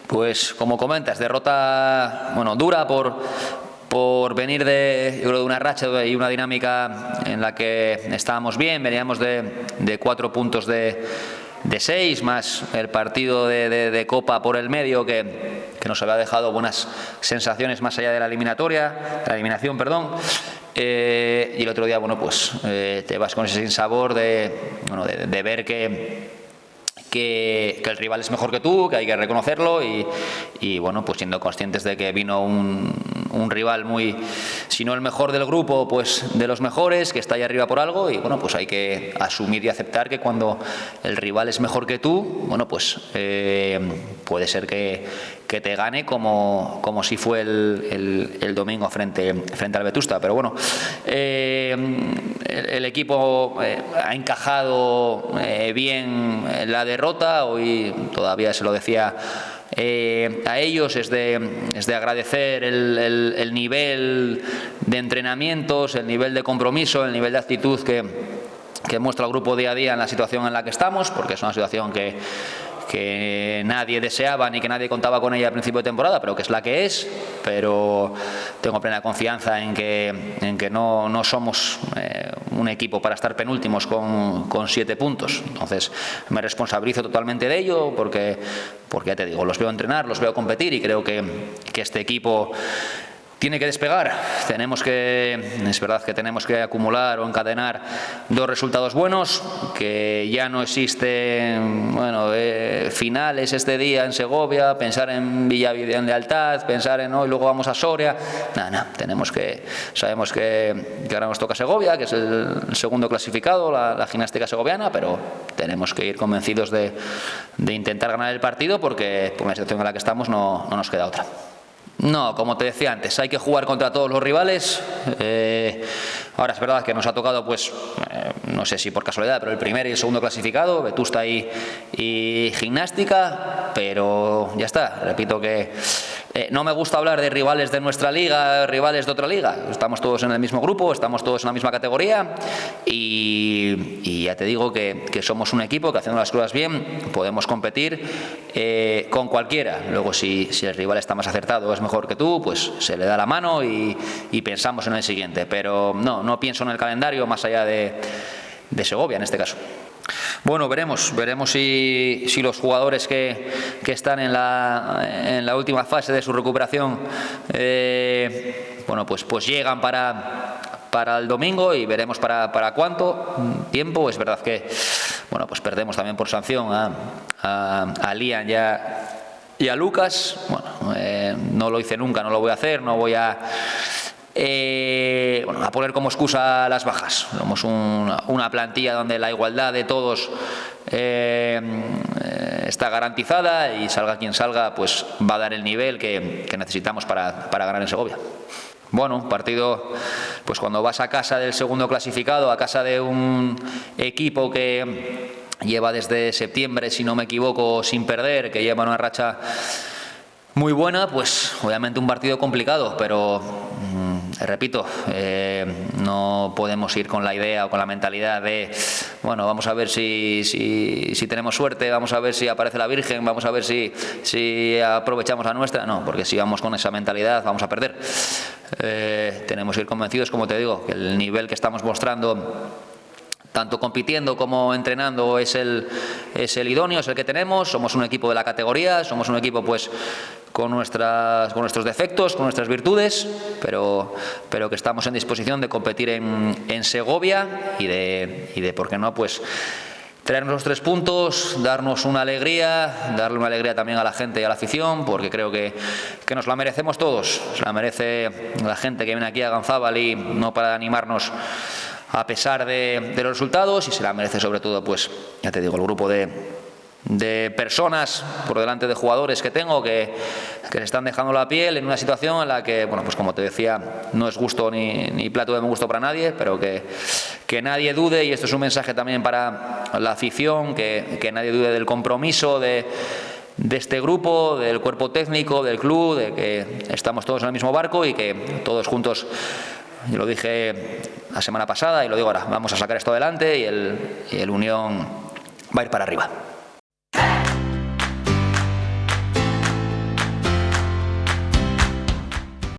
Pues como comentas, derrota dura por venir yo creo, de una racha y una dinámica en la que estábamos bien, veníamos de 4 puntos de 6, más el partido de Copa por el medio que nos había dejado buenas sensaciones más allá de la eliminación, perdón. Y el otro día, te vas con ese sinsabor de ver que el rival es mejor que tú, que hay que reconocerlo y pues siendo conscientes de que vino un rival muy, si no el mejor del grupo, pues de los mejores, que está ahí arriba por algo y pues hay que asumir y aceptar que cuando el rival es mejor que tú, puede ser que te gane como si fue el domingo frente al Vetusta, pero el equipo ha encajado bien la derrota. Hoy todavía se lo decía a ellos, es de agradecer el nivel de entrenamientos, el nivel de compromiso, el nivel de actitud que muestra el grupo día a día en la situación en la que estamos, porque es una situación que nadie deseaba ni que nadie contaba con ella al principio de temporada, pero que es la que es. Pero tengo plena confianza en que no somos un equipo para estar penúltimos con 7 puntos. Entonces me responsabilizo totalmente de ello porque ya te digo, los veo entrenar, los veo competir y creo que este equipo tiene que despegar. Es verdad que tenemos que acumular o encadenar 2 resultados buenos, que ya no existen finales este día en Segovia, pensar en Villaviciosa, en Lealtad, pensar en hoy luego vamos a Soria. Sabemos que ahora nos toca Segovia, que es el segundo clasificado, la gimnástica segoviana, pero tenemos que ir convencidos de intentar ganar el partido porque por la situación en la que estamos no nos queda otra. No, como te decía antes, hay que jugar contra todos los rivales. Ahora es verdad que nos ha tocado, no sé si por casualidad, pero el primer y el segundo clasificado, Vetusta y Gimnástica, pero ya está. Repito que no me gusta hablar de rivales de nuestra liga, rivales de otra liga. Estamos todos en el mismo grupo, estamos todos en la misma categoría y ya te digo que somos un equipo que haciendo las cosas bien podemos competir con cualquiera. Luego si el rival está más acertado o es mejor que tú, pues se le da la mano y pensamos en el siguiente. Pero no pienso en el calendario más allá de Segovia en este caso. Veremos si los jugadores que están en la última fase de su recuperación pues llegan para el domingo y veremos para cuánto tiempo. Es verdad que pues perdemos también por sanción a Lian y a Lucas. No lo hice nunca, no lo voy a hacer, no voy a poner como excusa las bajas. Somos una plantilla donde la igualdad de todos está garantizada y salga quien salga, pues va a dar el nivel que necesitamos para ganar en Segovia. Un partido, pues cuando vas a casa del segundo clasificado, a casa de un equipo que lleva desde septiembre, si no me equivoco, sin perder, que lleva una racha muy buena, pues obviamente un partido complicado, pero repito, no podemos ir con la idea o con la mentalidad de vamos a ver si tenemos suerte, vamos a ver si aparece la Virgen, vamos a ver si aprovechamos la nuestra. No, porque si vamos con esa mentalidad vamos a perder. Tenemos que ir convencidos, como te digo, que el nivel que estamos mostrando tanto compitiendo como entrenando es el idóneo, es el que tenemos. Somos un equipo de la categoría, somos un equipo pues con nuestros defectos, con nuestras virtudes, pero que estamos en disposición de competir en Segovia y de por qué no, pues traernos los 3 puntos, darnos una alegría, darle una alegría también a la gente y a la afición, porque creo que nos la merecemos todos. Se la merece la gente que viene aquí a Ganzábal no para animarnos a pesar de los resultados, y se la merece sobre todo, pues ya te digo, el grupo de personas por delante de jugadores que tengo que se están dejando la piel en una situación en la que, pues como te decía, no es gusto ni plato de gusto para nadie, pero que nadie dude, y esto es un mensaje también para la afición, que nadie dude del compromiso de este grupo, del cuerpo técnico, del club, de que estamos todos en el mismo barco y que todos juntos, yo lo dije la semana pasada y lo digo ahora, vamos a sacar esto adelante y el Unión va a ir para arriba.